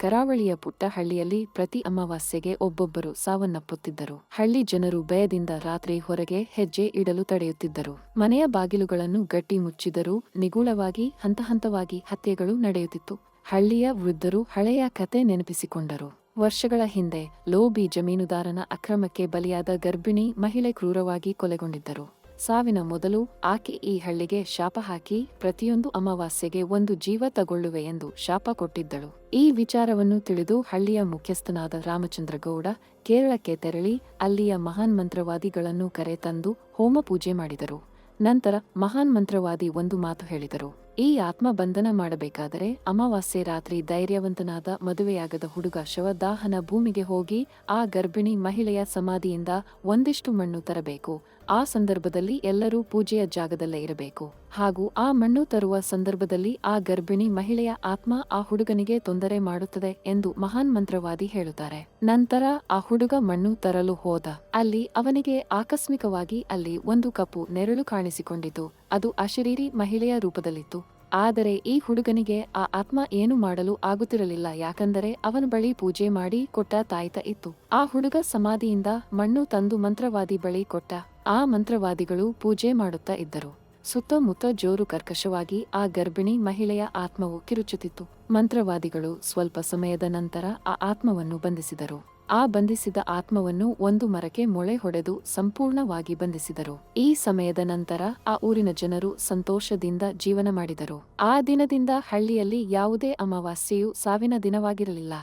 ಕರಾವಳಿಯ ಪುಟ್ಟ ಹಳ್ಳಿಯಲ್ಲಿ ಪ್ರತಿ ಅಮಾವಾಸ್ಯೆಗೆ ಒಬ್ಬೊಬ್ಬರು ಸಾವನ್ನಪ್ಪುತ್ತಿದ್ದರು. ಹಳ್ಳಿ ಜನರು ಭಯದಿಂದ ರಾತ್ರಿ ಹೊರಗೆ ಹೆಜ್ಜೆ ಇಡಲು ತಡೆಯುತ್ತಿದ್ದರು. ಮನೆಯ ಬಾಗಿಲುಗಳನ್ನು ಗಟ್ಟಿ ಮುಚ್ಚಿದರೂ ನಿಗೂಢವಾಗಿ ಹಂತಹಂತವಾಗಿ ಹತ್ಯೆಗಳು ನಡೆಯುತ್ತಿತ್ತು. ಹಳ್ಳಿಯ ವೃದ್ಧರು ಹಳೆಯ ಕತೆ ನೆನಪಿಸಿಕೊಂಡರು. ವರ್ಷಗಳ ಹಿಂದೆ ಲೋಬಿ ಜಮೀನುದಾರನ ಅಕ್ರಮಕ್ಕೆ ಬಲಿಯಾದ ಗರ್ಭಿಣಿ ಮಹಿಳೆ ಕ್ರೂರವಾಗಿ ಕೊಲೆಗೊಂಡಿದ್ದರು. ಸಾವಿನ ಮೊದಲು ಆಕೆ ಈ ಹಳ್ಳಿಗೆ ಶಾಪ ಹಾಕಿ ಪ್ರತಿಯೊಂದು ಅಮಾವಾಸ್ಯೆಗೆ ಒಂದು ಜೀವ ತಗೊಳ್ಳುವೆ ಎಂದು ಶಾಪ ಕೊಟ್ಟಿದ್ದಳು. ಈ ವಿಚಾರವನ್ನು ತಿಳಿದು ಹಳ್ಳಿಯ ಮುಖ್ಯಸ್ಥನಾದ ರಾಮಚಂದ್ರಗೌಡ ಕೇರಳಕ್ಕೆ ತೆರಳಿ ಅಲ್ಲಿಯ ಮಹಾನ್ ಮಂತ್ರವಾದಿಗಳನ್ನು ಕರೆ ತಂದು ಹೋಮ ಪೂಜೆ ಮಾಡಿದರು. ನಂತರ ಮಹಾನ್ ಮಂತ್ರವಾದಿ ಒಂದು ಮಾತು ಹೇಳಿದರು. ಈ ಆತ್ಮ ಬಂಧನ ಮಾಡಬೇಕಾದರೆ ಅಮಾವಾಸ್ಯೆ ರಾತ್ರಿ ಧೈರ್ಯವಂತನಾದ ಮದುವೆಯಾಗದ ಹುಡುಗ ಶವದಾಹನ ಭೂಮಿಗೆ ಹೋಗಿ ಆ ಗರ್ಭಿಣಿ ಮಹಿಳೆಯ ಸಮಾಧಿಯಿಂದ ಒಂದಿಷ್ಟು ಮಣ್ಣು ತರಬೇಕು. ಆ ಸಂದರ್ಭದಲ್ಲಿ ಎಲ್ಲರೂ ಪೂಜೆಯ ಜಾಗದಲ್ಲೇ ಇರಬೇಕು. ಹಾಗೂ ಆ ಮಣ್ಣು ತರುವ ಸಂದರ್ಭದಲ್ಲಿ ಆ ಗರ್ಭಿಣಿ ಮಹಿಳೆಯ ಆತ್ಮ ಆ ಹುಡುಗನಿಗೆ ತೊಂದರೆ ಮಾಡುತ್ತದೆ ಎಂದು ಮಹಾನ್ ಮಂತ್ರವಾದಿ ಹೇಳುತ್ತಾರೆ. ನಂತರ ಆ ಹುಡುಗ ಮಣ್ಣು ತರಲು ಹೋದ. ಅಲ್ಲಿ ಅವನಿಗೆ ಆಕಸ್ಮಿಕವಾಗಿ ಅಲ್ಲಿ ಒಂದು ಕಪ್ಪು ನೆರಳು ಕಾಣಿಸಿಕೊಂಡಿತು. ಅದು ಅಶರೀರಿ ಮಹಿಳೆಯ ರೂಪದಲ್ಲಿತ್ತು. ಆದರೆ ಈ ಹುಡುಗನಿಗೆ ಆ ಆತ್ಮ ಏನು ಮಾಡಲು ಆಗುತ್ತಿರಲಿಲ್ಲ. ಯಾಕಂದರೆ ಅವನ ಬಳಿ ಪೂಜೆ ಮಾಡಿ ಕೊಟ್ಟ ತಾಯ್ತ ಇತ್ತು. ಆ ಹುಡುಗ ಸಮಾಧಿಯಿಂದ ಮಣ್ಣು ತಂದು ಮಂತ್ರವಾದಿ ಬಳಿ ಕೊಟ್ಟ. ಆ ಮಂತ್ರವಾದಿಗಳು ಪೂಜೆ ಮಾಡುತ್ತಾ ಇದ್ದರು. ಸುತ್ತಮುತ್ತ ಜೋರು ಕರ್ಕಶವಾಗಿ ಆ ಗರ್ಭಿಣಿ ಮಹಿಳೆಯ ಆತ್ಮವು ಕಿರುಚುತ್ತಿತ್ತು. ಮಂತ್ರವಾದಿಗಳು ಸ್ವಲ್ಪ ಸಮಯದ ನಂತರ ಆ ಆತ್ಮವನ್ನು ಬಂಧಿಸಿದರು. ಆ ಬಂಧಿಸಿದ ಆತ್ಮವನ್ನು ಒಂದು ಮರಕ್ಕೆ ಮೊಳೆ ಹೊಡೆದು ಸಂಪೂರ್ಣವಾಗಿ ಬಂಧಿಸಿದರು. ಈ ಸಮಯದ ನಂತರ ಆ ಊರಿನ ಜನರು ಸಂತೋಷದಿಂದ ಜೀವನ ಮಾಡಿದರು. ಆ ದಿನದಿಂದ ಹಳ್ಳಿಯಲ್ಲಿ ಯಾವುದೇ ಅಮಾವಾಸ್ಯೆಯು ಸಾವಿನ ದಿನವಾಗಿರಲಿಲ್ಲ.